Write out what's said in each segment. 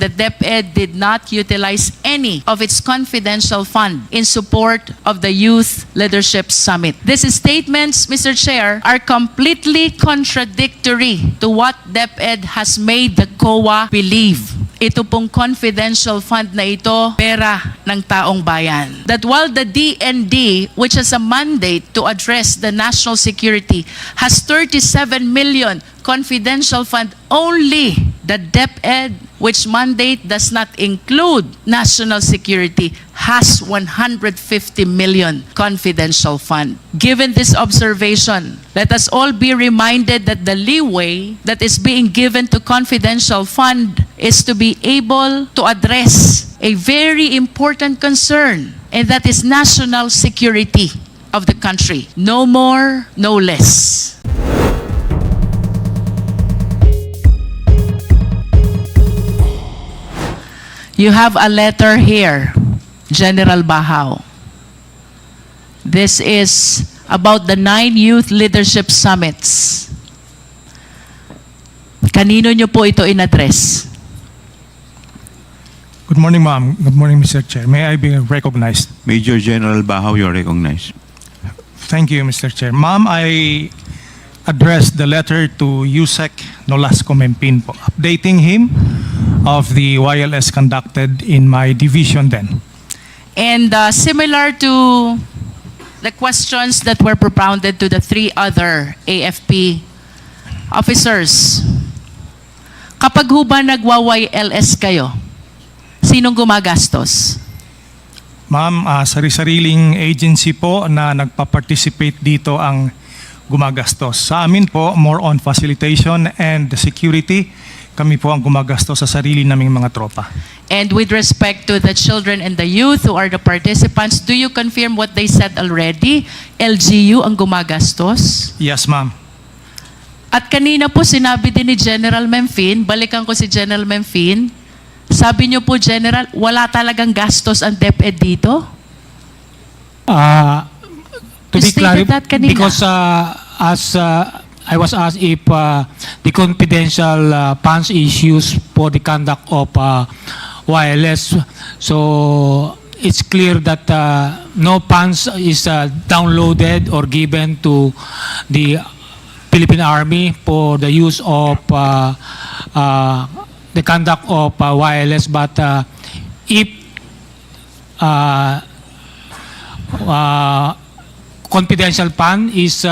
the DepEd did not utilize any of its confidential fund in support of the Youth Leadership Summit. These statements, Mr. Chair, are completely contradictory to what DepEd has made the COA believe. Ito pong confidential fund na ito, pera ng taong bayan. That while the DND, which has a mandate to address the national security, has 37 million confidential fund, only the DepEd, which mandate does not include national security, has 150 million confidential fund. Given this observation, let us all be reminded that the leeway that is being given to confidential fund is to be able to address a very important concern, and that is national security of the country. No more, no less. You have a letter here, General Bahaw. This is about the 9 Youth Leadership Summits. Kanino nyo po ito in-address? Good morning, ma'am. Good morning, Mr. Chair. May I be recognized? Major General Bahaw, you are recognized. Thank you, Mr. Chair. Ma'am, I addressed the letter to Yusek Nolasco Mempin po, updating him of the YLS conducted in my division then. And similar to the questions that were propounded to the 3 other AFP officers, kapag ho ba nagwa-YLS kayo, sinong gumagastos? Ma'am, sari-sariling agency po na nagpa-participate dito ang gumagastos. Sa amin po, more on facilitation and security, kami po ang gumagastos sa sarili naming mga tropa. And with respect to the children and the youth who are the participants, do you confirm what they said already? LGU ang gumagastos? Yes, ma'am. At kanina po sinabi din ni General Memfin, balikan ko si General Memfin, sabi niyo po, General, wala talagang gastos ang DepEd dito? To You be stated clear, that kanina. because as I was asked if the confidential funds issues for the conduct of wireless, so it's clear that no funds is downloaded or given to the Philippine Army for the use of the conduct of wireless, but if confidential fund is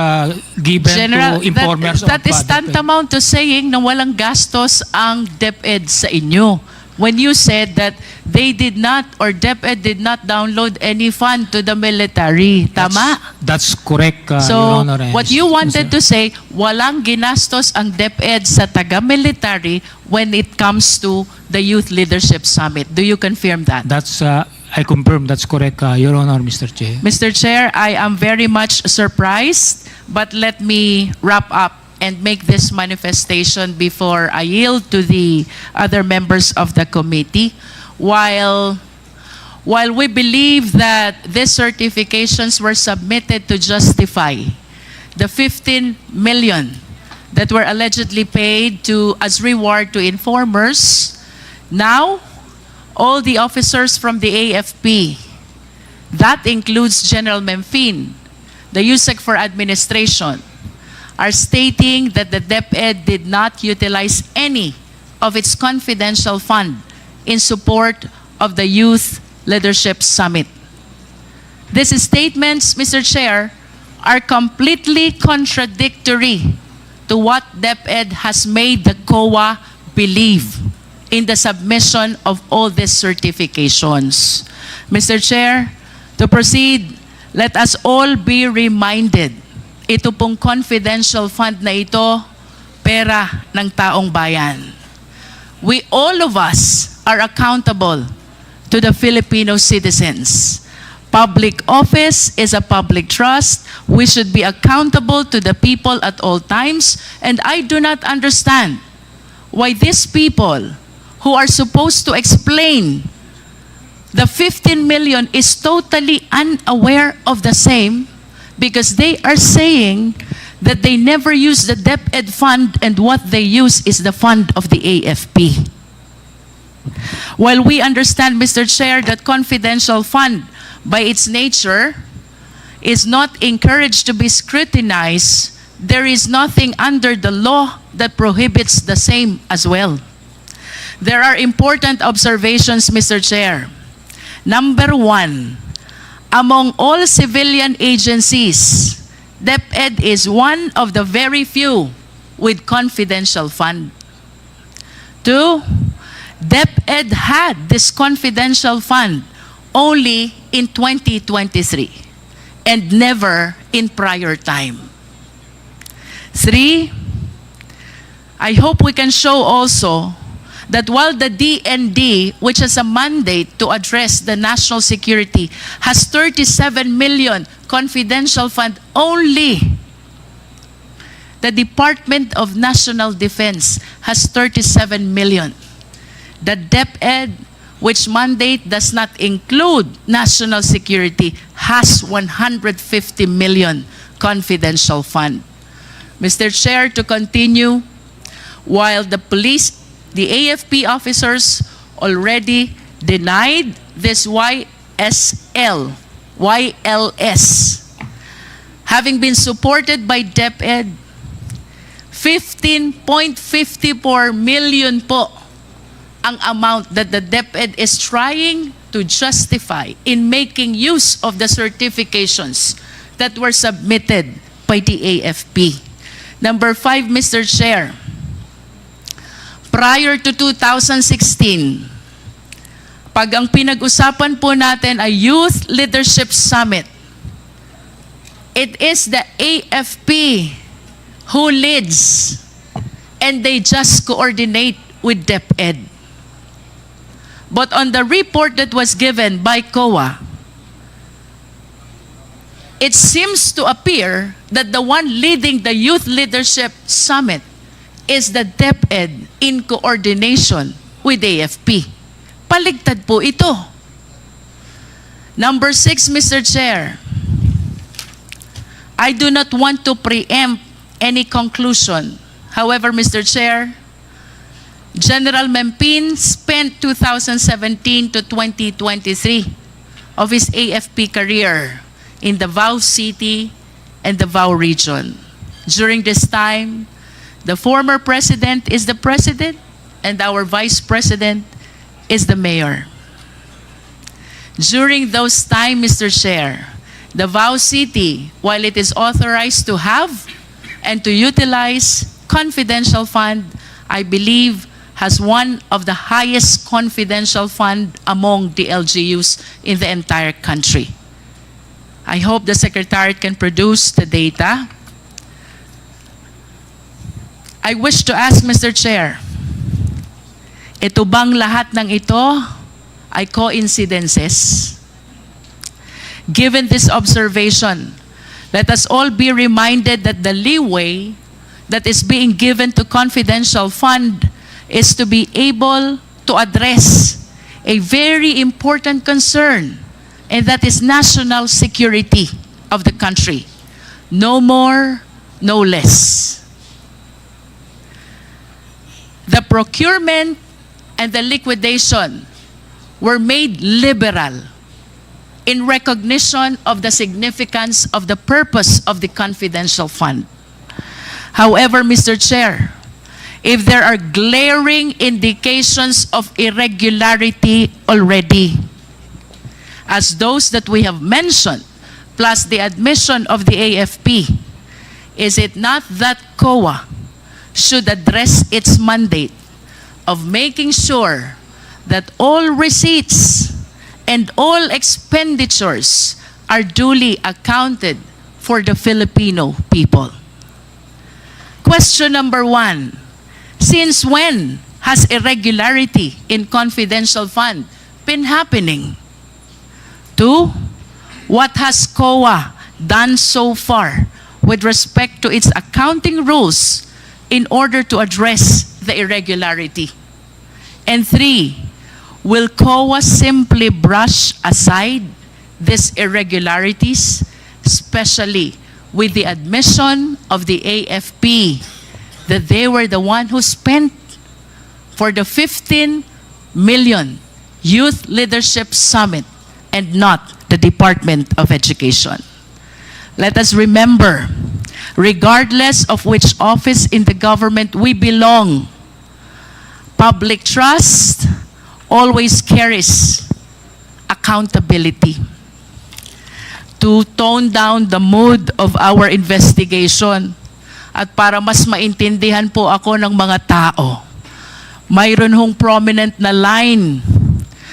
given General, to informers that is DepEd. tantamount to saying na walang gastos ang DepEd sa inyo. When you said that they did not or DepEd did not download any fund to the military. Tama? That's correct, Your So, Honor. and what you wanted to Mr. say, walang ginastos ang DepEd sa taga-military when it comes to the Youth Leadership Summit. Do you confirm that? That's, I confirm, that's correct, Your Honor, Mr. Chair. Mr. Chair, I am very much surprised, but let me wrap up and make this manifestation before I yield to the other members of the committee. While we believe that these certifications were submitted to justify the 15 million that were allegedly paid as reward to informers, now all the officers from the AFP, that includes General Memfin, the USEC for Administration, are stating that the DepEd did not utilize any of its confidential fund in support of the Youth Leadership Summit. These statements, Mr. Chair, are completely contradictory to what DepEd has made the COA believe in the submission of all these certifications. Mr. Chair, to proceed, let us all be reminded, ito pong confidential fund na ito, pera ng taong bayan. We, all of us, are accountable to the Filipino citizens. Public office is a public trust. We should be accountable to the people at all times. And I do not understand why these people who are supposed to explain the 15 million is totally unaware of the same, because they are saying that they never use the DepEd fund and what they use is the fund of the AFP. While we understand, Mr. Chair, that confidential fund, by its nature, is not encouraged to be scrutinized, there is nothing under the law that prohibits the same as well. There are important observations, Mr. Chair. Number one, among all civilian agencies, DepEd is one of the very few with confidential fund. Two, DepEd had this confidential fund only in 2023 and never in prior time. Three, I hope we can show also that while the DND, which has a mandate to address the national security, has 37 million confidential fund only, the Department of National Defense has 37 million. The DepEd, which mandate does not include national security, has 150 million confidential fund. Mr. Chair, to continue, while the police, the AFP officers already denied this YLS, having been supported by DepEd, 15.54 million po ang amount that the DepEd is trying to justify in making use of the certifications that were submitted by the AFP. Number 5, Mr. Chair, prior to 2016, pag ang pinag-usapan po natin ay Youth Leadership Summit, it is the AFP who leads and they just coordinate with DepEd. But on the report that was given by COA, it seems to appear that the one leading the Youth Leadership Summit is the DepEd in coordination with AFP. Paligtad po ito. Number 6, Mr. Chair, I do not want to preempt any conclusion. However, Mr. Chair, General Mempin spent 2017 to 2023 of his AFP career in Davao City and Davao region. During this time, the former president is the president and our vice president is the mayor. During those time, Mr. Chair, Davao City, while it is authorized to have and to utilize confidential fund, I believe has one of the highest confidential fund among the LGUs in the entire country. I hope the Secretariat can produce the data. I wish to ask, Mr. Chair, ito bang lahat ng ito ay coincidences? Given this observation, let us all be reminded that the leeway that is being given to confidential fund is to be able to address a very important concern, and that is national security of the country. No more, no less. The procurement and the liquidation were made liberal in recognition of the significance of the purpose of the confidential fund. However, Mr. Chair, if there are glaring indications of irregularity already, as those that we have mentioned, plus the admission of the AFP, is it not that COA should address its mandate of making sure that all receipts and all expenditures are duly accounted for the Filipino people? Question number 1, since when has irregularity in confidential fund been happening? 2, what has COA done so far with respect to its accounting rules in order to address the irregularity? And 3, will COA simply brush aside these irregularities, especially with the admission of the AFP that they were the one who spent for the 15 million Youth Leadership Summit and not the Department of Education. Let us remember, regardless of which office in the government we belong, public trust always carries accountability. To tone down the mood of our investigation at para mas maintindihan po ako ng mga tao, mayroon hong prominent na line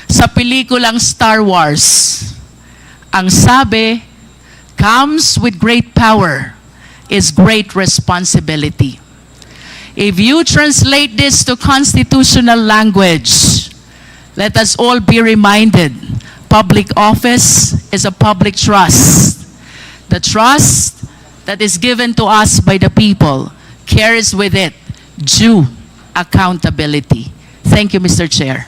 sa pelikulang Star Wars. Ang sabi, comes with great power is great responsibility. If you translate this to constitutional language, let us all be reminded, public office is a public trust. The trust that is given to us by the people carries with it due accountability. Thank you, Mr. Chair.